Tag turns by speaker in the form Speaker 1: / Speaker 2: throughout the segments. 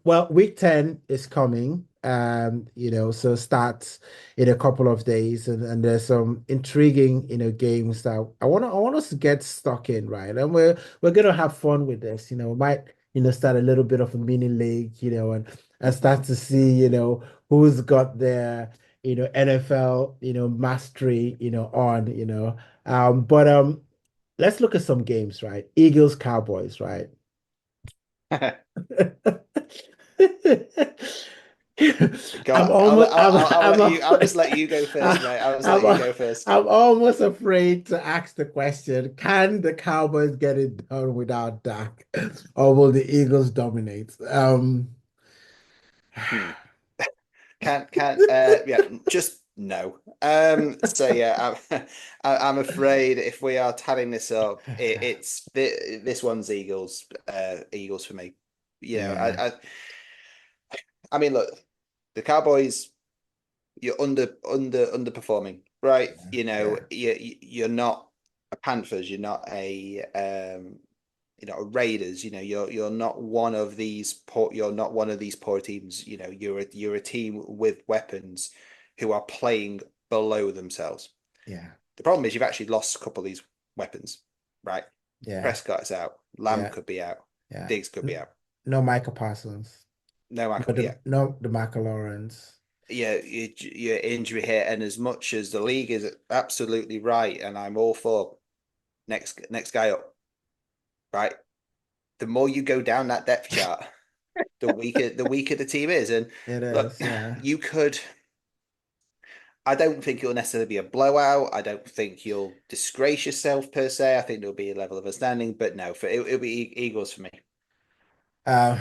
Speaker 1: Well, week 10 is coming. So starts in a couple of days, and there's some intriguing, games that I want us to get stuck in, right? And we're gonna have fun with this. We might, start a little bit of a mini league, and start to see, who's got their, NFL, mastery, on, but let's look at some games, right? Eagles, Cowboys, right?
Speaker 2: Go
Speaker 1: I'm
Speaker 2: on.
Speaker 1: almost
Speaker 2: I'll let you. I'll just let you go first, mate. I'll just let you
Speaker 1: I'm
Speaker 2: go first.
Speaker 1: I'm almost afraid to ask the question, can the Cowboys get it done without Dak? Or will the Eagles dominate?
Speaker 2: Hmm. Yeah, just no. So yeah, I'm afraid if we are tallying this up, this one's Eagles, Eagles for me. You know,
Speaker 1: Yeah,
Speaker 2: I mean, look, the Cowboys, you're underperforming, right?
Speaker 1: yeah,
Speaker 2: You know,
Speaker 1: yeah,
Speaker 2: you're not a Panthers, you're not a Raiders. You know, you're not one of these you're not one of these poor teams. You know, you're a team with weapons who are playing below themselves.
Speaker 1: yeah,
Speaker 2: The problem is you've actually lost a couple of these weapons, right?
Speaker 1: yeah,
Speaker 2: Prescott's out, Lamb
Speaker 1: yeah,
Speaker 2: could be out,
Speaker 1: yeah.
Speaker 2: Diggs could be out,
Speaker 1: No Micah Parsons.
Speaker 2: no
Speaker 1: No,
Speaker 2: Michael,
Speaker 1: the
Speaker 2: yeah,
Speaker 1: no the McLaurens.
Speaker 2: yeah, your injury hit, and as much as the league is absolutely right, and I'm all for next guy up, right? The more you go down that depth chart, the weaker the team is. And
Speaker 1: It
Speaker 2: look,
Speaker 1: is, yeah.
Speaker 2: you could. I don't think it'll necessarily be a blowout. I don't think you'll disgrace yourself per se. I think there'll be a level of understanding, but no, it'll be Eagles for me.
Speaker 1: Um,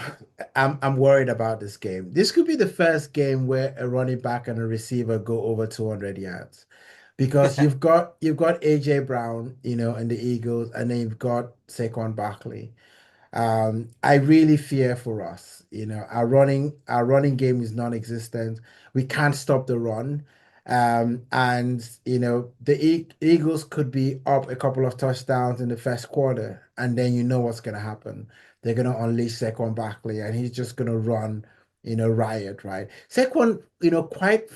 Speaker 1: I'm worried about this game. This could be the first game where a running back and a receiver go over 200 yards because you've got AJ Brown, and the Eagles, and then you've got Saquon Barkley. I really fear for us. Our running game is non-existent. We can't stop the run. And the Eagles could be up a couple of touchdowns in the first quarter, and then you know what's gonna happen. They're gonna unleash Saquon Barkley, and he's just gonna run, riot, right? Saquon, quite,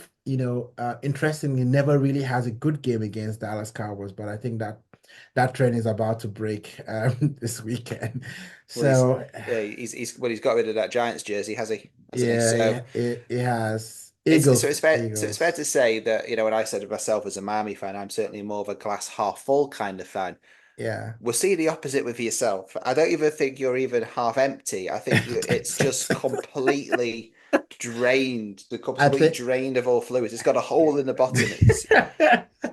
Speaker 1: interestingly, never really has a good game against Dallas Cowboys, but I think that trend is about to break this weekend.
Speaker 2: Well, he's
Speaker 1: So
Speaker 2: he's got rid of that Giants jersey, has he? Hasn't he?
Speaker 1: yeah,
Speaker 2: So
Speaker 1: it has
Speaker 2: it's so
Speaker 1: Eagles,
Speaker 2: it's fair
Speaker 1: Eagles.
Speaker 2: to say that when I said of myself as a Miami fan, I'm certainly more of a glass half full kind of fan.
Speaker 1: Yeah.
Speaker 2: We'll see the opposite with yourself. I don't even think you're even half empty. I think it's just completely drained, the
Speaker 1: I
Speaker 2: completely
Speaker 1: think
Speaker 2: drained of all fluids. It's got a hole in the bottom. It's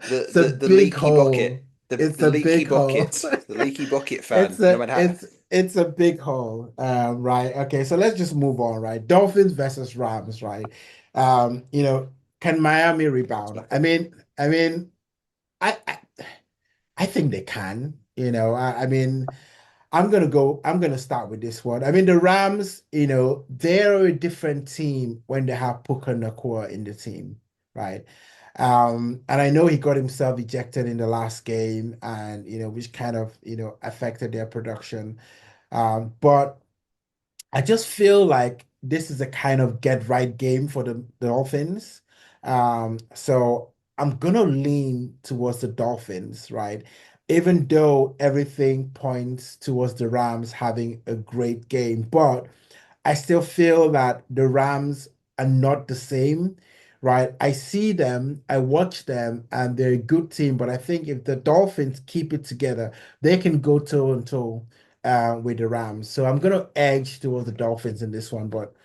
Speaker 2: the
Speaker 1: it's a
Speaker 2: the, the
Speaker 1: big
Speaker 2: leaky
Speaker 1: hole.
Speaker 2: bucket.
Speaker 1: It's
Speaker 2: The
Speaker 1: a
Speaker 2: leaky
Speaker 1: big hole.
Speaker 2: bucket. The leaky bucket
Speaker 1: It's
Speaker 2: fan. No
Speaker 1: a
Speaker 2: matter how.
Speaker 1: it's a big hole. Right. Okay, so let's just move on, right? Dolphins versus Rams, right? Can Miami rebound? I I think they can. I'm gonna start with this one. I mean, the Rams, they're a different team when they have Puka Nakua in the team, right? And I know he got himself ejected in the last game, and which kind of affected their production. But I just feel like this is a kind of get right game for the Dolphins. So I'm gonna lean towards the Dolphins, right? Even though everything points towards the Rams having a great game, but I still feel that the Rams are not the same, right? I see them, I watch them, and they're a good team, but I think if the Dolphins keep it together, they can go toe and toe with the Rams. So I'm going to edge towards the Dolphins in this one, but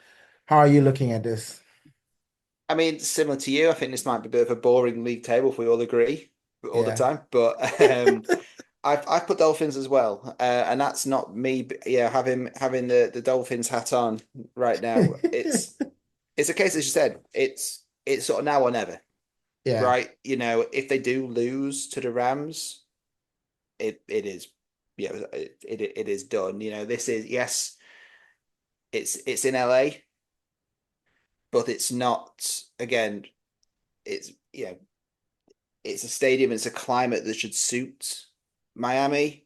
Speaker 1: how are you looking at this?
Speaker 2: I mean, similar to you, I think this might be a bit of a boring league table if we all agree all the
Speaker 1: Yeah.
Speaker 2: time. But I've put Dolphins as well, and that's not me. Yeah, having the Dolphins hat on right now. It's a case as you said. It's sort of now or never,
Speaker 1: Yeah.
Speaker 2: right? You know, if they do lose to the Rams, it is yeah, it is done. You know, this is yes, it's in LA, but it's not. Again, it's it's a stadium. It's a climate that should suit Miami.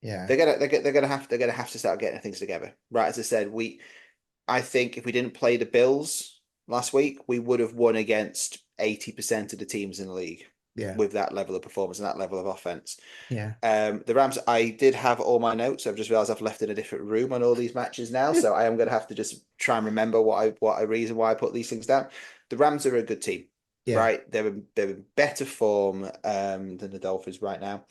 Speaker 1: Yeah.
Speaker 2: They're gonna have to start getting things together. Right, as I said, I think if we didn't play the Bills last week, we would have won against 80% of the teams in the league
Speaker 1: Yeah,
Speaker 2: with that level of performance and that level of offense.
Speaker 1: yeah.
Speaker 2: The Rams, I did have all my notes. I've just realized I've left in a different room on all these matches now, so I am going to have to just try and remember what I reason why I put these things down. The Rams are a good team,
Speaker 1: Yeah,
Speaker 2: right? They're in better form than the Dolphins right now.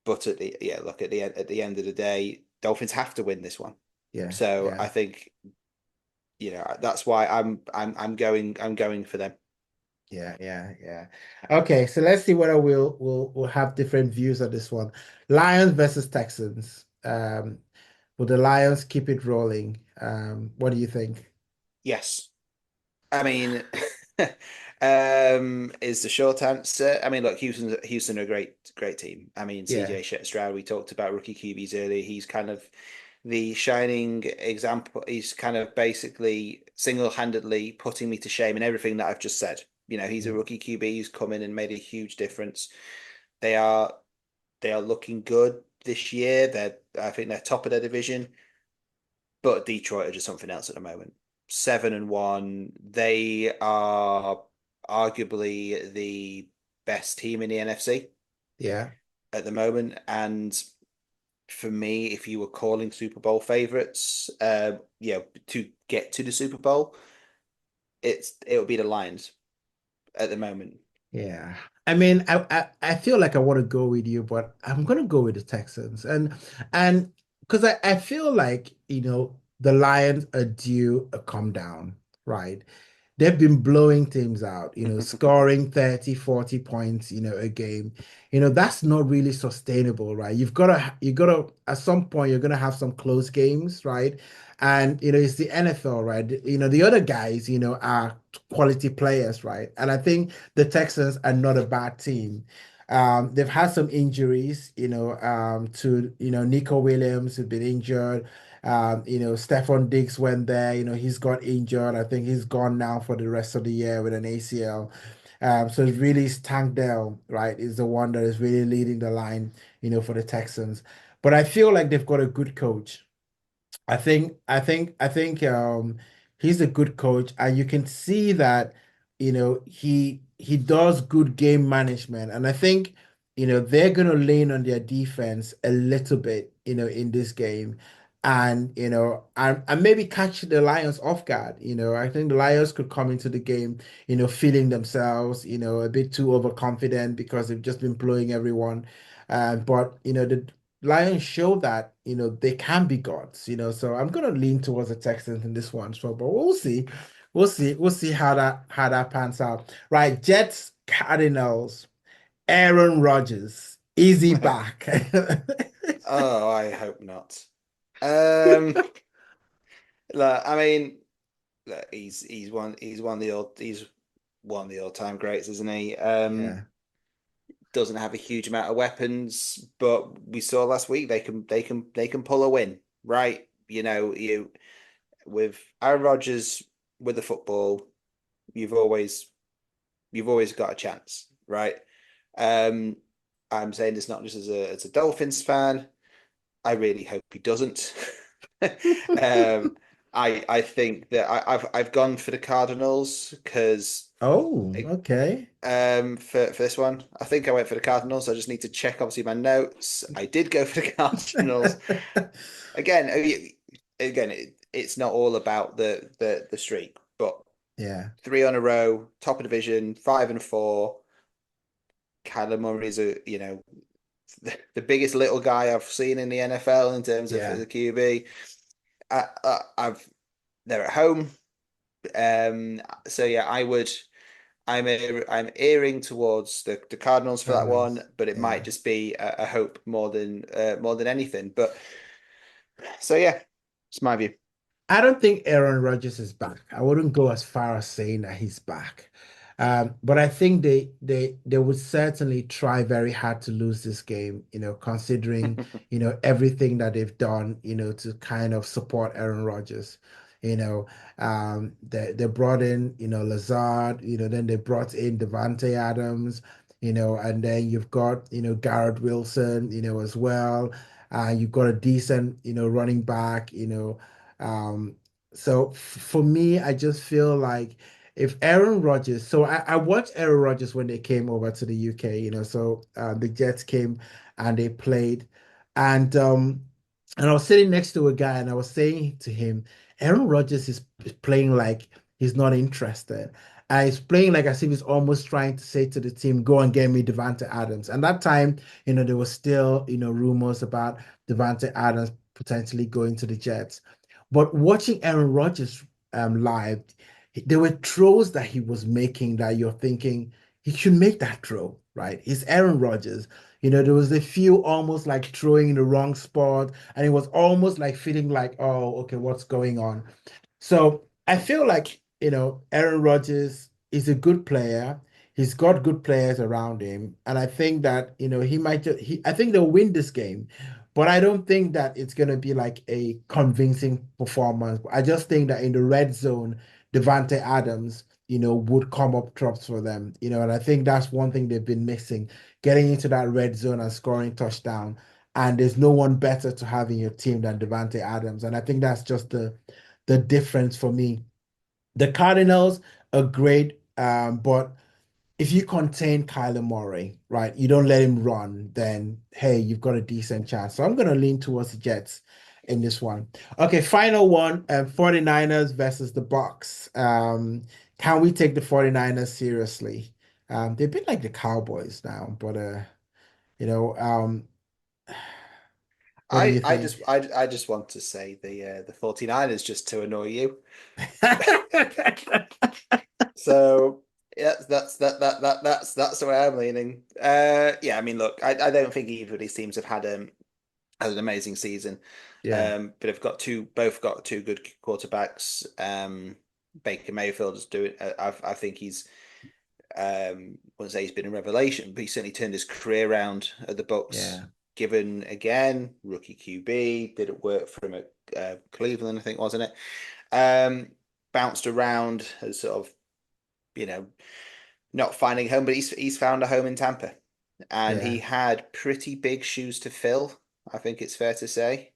Speaker 2: But look at the end of the day, Dolphins have to win this one.
Speaker 1: yeah,
Speaker 2: So
Speaker 1: yeah.
Speaker 2: I think that's why I'm going for them.
Speaker 1: Yeah, yeah, yeah. Okay, so let's see whether we'll have different views on this one. Lions versus Texans. Will the Lions keep it rolling? What do you think?
Speaker 2: Yes. I mean, is the short answer. I mean, look, Houston are a great team. I mean,
Speaker 1: Yeah,
Speaker 2: CJ Stroud, we talked about rookie QBs earlier. He's kind of the shining example. He's kind of basically single-handedly putting me to shame in everything that I've just said. He's a
Speaker 1: mm,
Speaker 2: rookie QB who's come in and made a huge difference. They are they are looking good this year. I think they're top of their division, but Detroit are just something else at the moment. 7-1. They are arguably the best team in the NFC
Speaker 1: yeah,
Speaker 2: at the moment. And for me, if you were calling Super Bowl favorites, to get to the Super Bowl, it would be the Lions at the moment.
Speaker 1: yeah. I mean, I feel like I want to go with you, but I'm gonna go with the Texans. And because I feel like, the Lions are due a come down, right? They've been blowing teams out, scoring 30, 40 points, a game. That's not really sustainable, right? You gotta, at some point, you're gonna have some close games, right? And, it's the NFL, right? The other guys, are quality players, right? And I think the Texans are not a bad team. They've had some injuries, to, Nico Williams has been injured. Stephon Diggs went there, he's got injured. I think he's gone now for the rest of the year with an ACL. So it's really Tank Dell, right, is the one that is really leading the line, for the Texans. But I feel like they've got a good coach. I think he's a good coach, and you can see that, he does good game management. And I think, they're gonna lean on their defense a little bit, in this game. And maybe catch the Lions off guard. I think the Lions could come into the game, feeling themselves, a bit too overconfident because they've just been blowing everyone. But the Lions show that, they can be gods, so I'm gonna lean towards the Texans in this one. So, but we'll see. We'll see how that pans out. Right, Jets, Cardinals, Aaron Rodgers. Is he back?
Speaker 2: Oh, I hope not. Um, Look, I mean, look, he's one of the all-time greats, isn't he?
Speaker 1: Yeah,
Speaker 2: Doesn't have a huge amount of weapons, but we saw last week they can pull a win, right? You with Aaron Rodgers with the football, you've always you've always got a chance, right? Um, I'm saying this not just as a Dolphins fan. I really hope he doesn't. um, I think that I've gone for the Cardinals because
Speaker 1: oh, okay.
Speaker 2: for this one. I think I went for the Cardinals. I just need to check obviously my notes. I did go for the Cardinals. Again, it's not all about the streak, but
Speaker 1: Yeah,
Speaker 2: three on a row, top of division, 5-4. Kyler Murray's the biggest little guy I've seen in the NFL in terms of
Speaker 1: yeah,
Speaker 2: the QB. I've they're at home. So yeah, I'm erring towards the Cardinals for that one,
Speaker 1: Cardinals.
Speaker 2: but it might
Speaker 1: Yeah.
Speaker 2: just be a hope more than anything. But so yeah, it's my view.
Speaker 1: I don't think Aaron Rodgers is back. I wouldn't go as far as saying that he's back. But I think they would certainly try very hard to lose this game, considering, everything that they've done, to kind of support Aaron Rodgers. They brought in, Lazard, then they brought in Devante Adams, and then you've got, Garrett Wilson, as well. You've got a decent, running back, Um, so for me, I just feel like if Aaron Rodgers, so I watched Aaron Rodgers when they came over to the UK, so the Jets came and they played, and and I was sitting next to a guy and I was saying to him, Aaron Rodgers is playing like he's not interested. He's playing like as if he's almost trying to say to the team, go and get me Devante Adams. And that time, there was still, rumors about Devante Adams potentially going to the Jets. But watching Aaron Rodgers live, there were throws that he was making that you're thinking he should make that throw, right? It's Aaron Rodgers. There was a few almost like throwing in the wrong spot, and it was almost like feeling like, oh, okay, what's going on? So I feel like, Aaron Rodgers is a good player. He's got good players around him. And I think that, he might just, I think they'll win this game, but I don't think that it's going to be like a convincing performance. I just think that in the red zone, Devante Adams, would come up drops for them, and I think that's one thing they've been missing, getting into that red zone and scoring touchdown. And there's no one better to have in your team than Devante Adams. And I think that's just the difference for me. The Cardinals are great, but if you contain Kyler Murray, right, you don't let him run, then hey, you've got a decent chance. So I'm going to lean towards the Jets in this one. Okay, final one, 49ers versus the Bucks. Can we take the 49ers seriously? They've been like the Cowboys now, but you know, um, what do you think?
Speaker 2: I just want to say the 49ers just to annoy you. So yeah, that's the way I'm leaning. Yeah, I mean, look, I don't think either of these teams have had an amazing season.
Speaker 1: Yeah,
Speaker 2: But have both got two good quarterbacks. Baker Mayfield is doing. I think he's I wouldn't say he's been a revelation, but he certainly turned his career around at the Bucks.
Speaker 1: yeah,
Speaker 2: Given again, rookie QB, did it work for him at Cleveland? I think wasn't it? Um, Bounced around as sort of you know not finding a home, but he's found a home in Tampa, and he
Speaker 1: yeah,
Speaker 2: had pretty big shoes to fill. I think it's fair to say.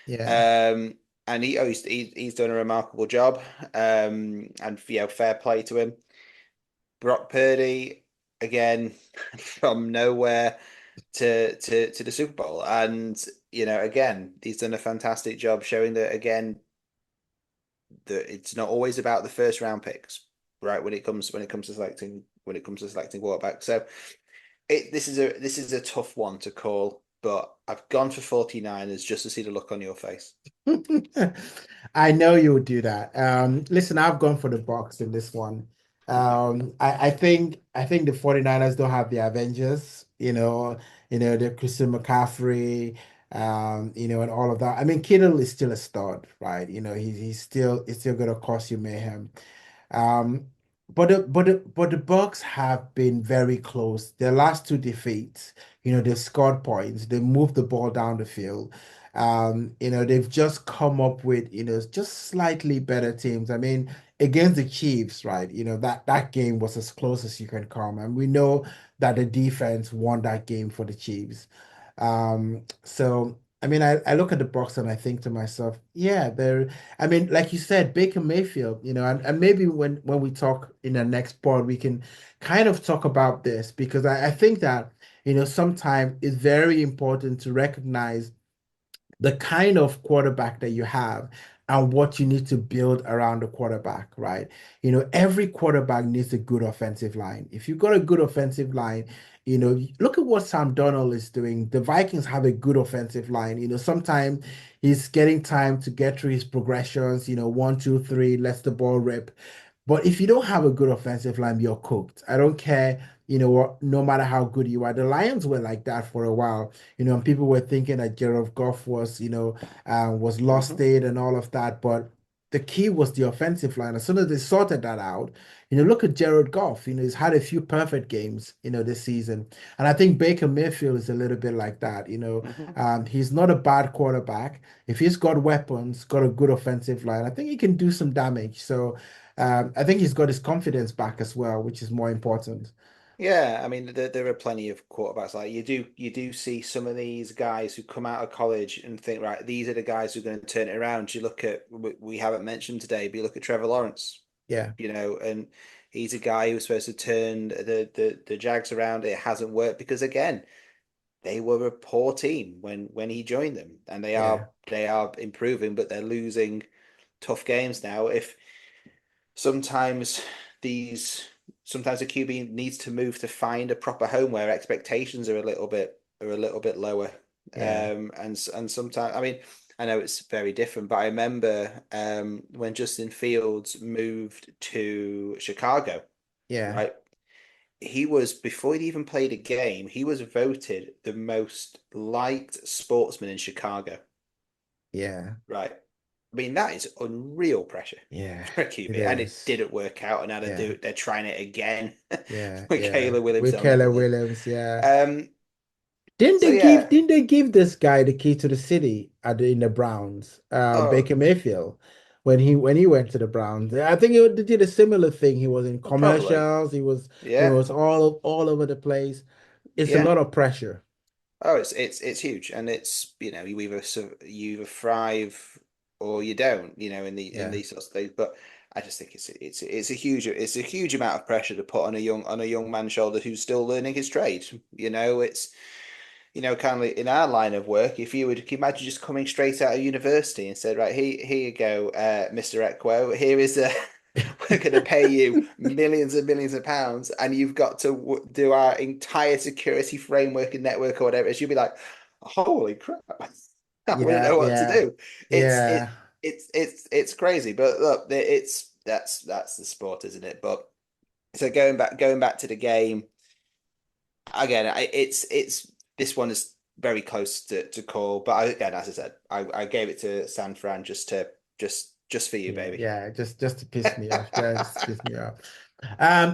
Speaker 1: yeah,
Speaker 2: Um, and he's done a remarkable job. And fair play to him. Brock Purdy again from nowhere to the Super Bowl, and again he's done a fantastic job showing that again that it's not always about the first round picks, right? When it comes to selecting quarterback. So this is a tough one to call, but I've gone for 49ers just to see the look on your face.
Speaker 1: I know you would do that. Listen, I've gone for the Bucks in this one. I think the 49ers don't have the Avengers, the Christian McCaffrey, and all of that. I mean, Kittle is still a stud, right? He's still gonna cause you mayhem. Um, but the Bucks have been very close. Their last two defeats, they've scored points, they moved the ball down the field. They've just come up with, just slightly better teams. I mean, against the Chiefs, right? That game was as close as you can come. And we know that the defense won that game for the Chiefs. So I mean, I look at the Bucks and I think to myself, yeah, I mean, like you said, Baker Mayfield, and maybe when we talk in the next pod, we can kind of talk about this because I think that, sometimes it's very important to recognize the kind of quarterback that you have and what you need to build around the quarterback, right? Every quarterback needs a good offensive line. If you've got a good offensive line, look at what Sam Darnold is doing. The Vikings have a good offensive line. Sometimes he's getting time to get through his progressions, one, two, three, lets the ball rip. But if you don't have a good offensive line, you're cooked. I don't care, what, no matter how good you are. The Lions were like that for a while, and people were thinking that Jared Goff was lost
Speaker 2: Mhm.
Speaker 1: state and all of that. But the key was the offensive line. As soon as they sorted that out, look at Jared Goff. He's had a few perfect games, this season. And I think Baker Mayfield is a little bit like that.
Speaker 2: Mhm.
Speaker 1: He's not a bad quarterback. If he's got weapons, got a good offensive line, I think he can do some damage. So I think he's got his confidence back as well, which is more important.
Speaker 2: Yeah, I mean there are plenty of quarterbacks like you do see some of these guys who come out of college and think, right, these are the guys who are going to turn it around. You look at we haven't mentioned today, but you look at Trevor Lawrence,
Speaker 1: Yeah,
Speaker 2: and he's a guy who was supposed to turn the Jags around. It hasn't worked because again, they were a poor team when he joined them, and they
Speaker 1: yeah,
Speaker 2: are they are improving, but they're losing tough games now. If sometimes these sometimes a QB needs to move to find a proper home where expectations are a little bit lower.
Speaker 1: yeah,
Speaker 2: And sometimes I mean I know it's very different, but I remember when Justin Fields moved to Chicago,
Speaker 1: yeah,
Speaker 2: right? He was before he'd even played a game, he was voted the most liked sportsman in Chicago.
Speaker 1: yeah,
Speaker 2: Right. I mean, that is unreal pressure
Speaker 1: yeah.
Speaker 2: for a
Speaker 1: It
Speaker 2: QB. And it
Speaker 1: is.
Speaker 2: didn't work out. And now
Speaker 1: Yeah,
Speaker 2: they're trying it again
Speaker 1: yeah,
Speaker 2: with
Speaker 1: yeah.
Speaker 2: Caleb Williams.
Speaker 1: With
Speaker 2: They'll never
Speaker 1: Keller
Speaker 2: lose.
Speaker 1: Williams, yeah.
Speaker 2: Um,
Speaker 1: Didn't
Speaker 2: so
Speaker 1: they give
Speaker 2: yeah.
Speaker 1: didn't they give this guy the key to the city in the Browns,
Speaker 2: Oh,
Speaker 1: Baker Mayfield, when he went to the Browns? I think they did a similar thing. He was in
Speaker 2: well, probably.
Speaker 1: commercials. He
Speaker 2: Yeah.
Speaker 1: was all over the place. It's a
Speaker 2: Yeah.
Speaker 1: lot of pressure.
Speaker 2: Oh, it's huge. And it's, you either thrive or you don't, in
Speaker 1: Yeah,
Speaker 2: these sorts of things. But I just think it's a huge amount of pressure to put on a young man's shoulder who's still learning his trade. It's kind of in our line of work, if you would can you imagine just coming straight out of university and said, right, here you go, Mr. Equo, here is a, we're going to pay you millions and millions of pounds, and you've got to do our entire security framework and network or whatever it is. You'll be like, holy crap, I wouldn't
Speaker 1: yeah,
Speaker 2: know what to
Speaker 1: yeah,
Speaker 2: do. It's
Speaker 1: yeah.
Speaker 2: it it's crazy, but look, that's the sport, isn't it? But so going back to the game again, it's this one is very close to call, but again, as I said, I gave it to San Fran just for you,
Speaker 1: Yeah,
Speaker 2: baby.
Speaker 1: yeah, just to piss me off, just to piss me off.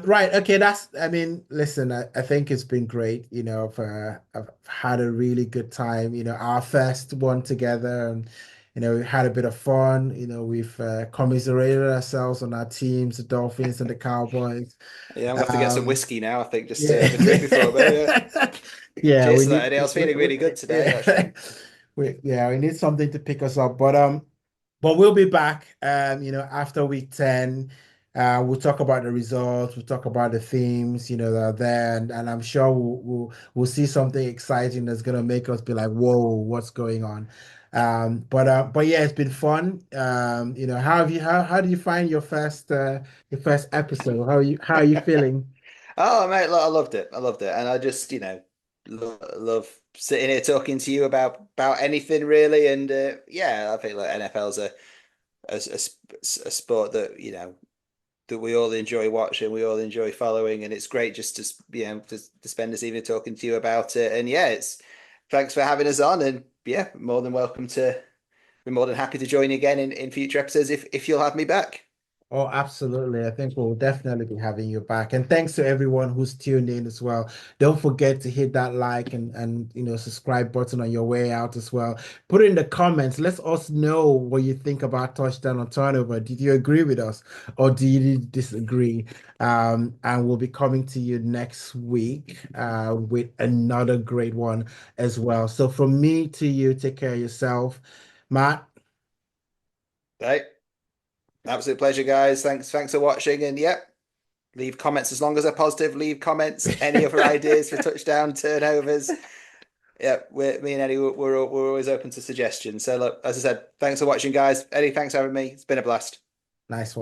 Speaker 1: Right, okay, I mean, listen, I think it's been great, I've had a really good time, our first one together, and we had a bit of fun, we've commiserated ourselves on our teams, the Dolphins and the Cowboys.
Speaker 2: Yeah, I'm gonna have to get some
Speaker 1: Um,
Speaker 2: whiskey now. I think just to
Speaker 1: yeah,
Speaker 2: have a drink before bed. Yeah.
Speaker 1: yeah, we
Speaker 2: Cheers to that,
Speaker 1: need,
Speaker 2: Eddie. I was feeling really good today,
Speaker 1: yeah,
Speaker 2: actually.
Speaker 1: we need something to pick us up, but we'll be back, after week 10. We'll talk about the results, we'll talk about the themes, that are there, and I'm sure we'll see something exciting that's gonna make us be like, whoa, what's going on? But yeah, it's been fun. How do you find your first episode? How are you feeling?
Speaker 2: Oh, mate, look, I loved it. I loved it, and I just, love sitting here talking to you about anything really. And yeah, I think like NFL's a sport that that we all enjoy watching, we all enjoy following, and it's great just to spend this evening talking to you about it. And yeah, it's thanks for having us on, and yeah, more than welcome to. Be more than happy to join you again in future episodes if you'll have me back.
Speaker 1: Oh, absolutely. I think we'll definitely be having you back. And thanks to everyone who's tuned in as well. Don't forget to hit that like and subscribe button on your way out as well. Put it in the comments. Let us know what you think about touchdown or turnover. Did you agree with us or do you disagree? And we'll be coming to you next week with another great one as well. So from me to you, take care of yourself. Matt.
Speaker 2: Right. Absolute pleasure, guys. Thanks for watching. And yep, leave comments as long as they're positive. Leave comments. Any other ideas for touchdown turnovers? Yeah, me and Eddie, we're always open to suggestions. So look, as I said, thanks for watching, guys. Eddie, thanks for having me. It's been a blast.
Speaker 1: Nice one.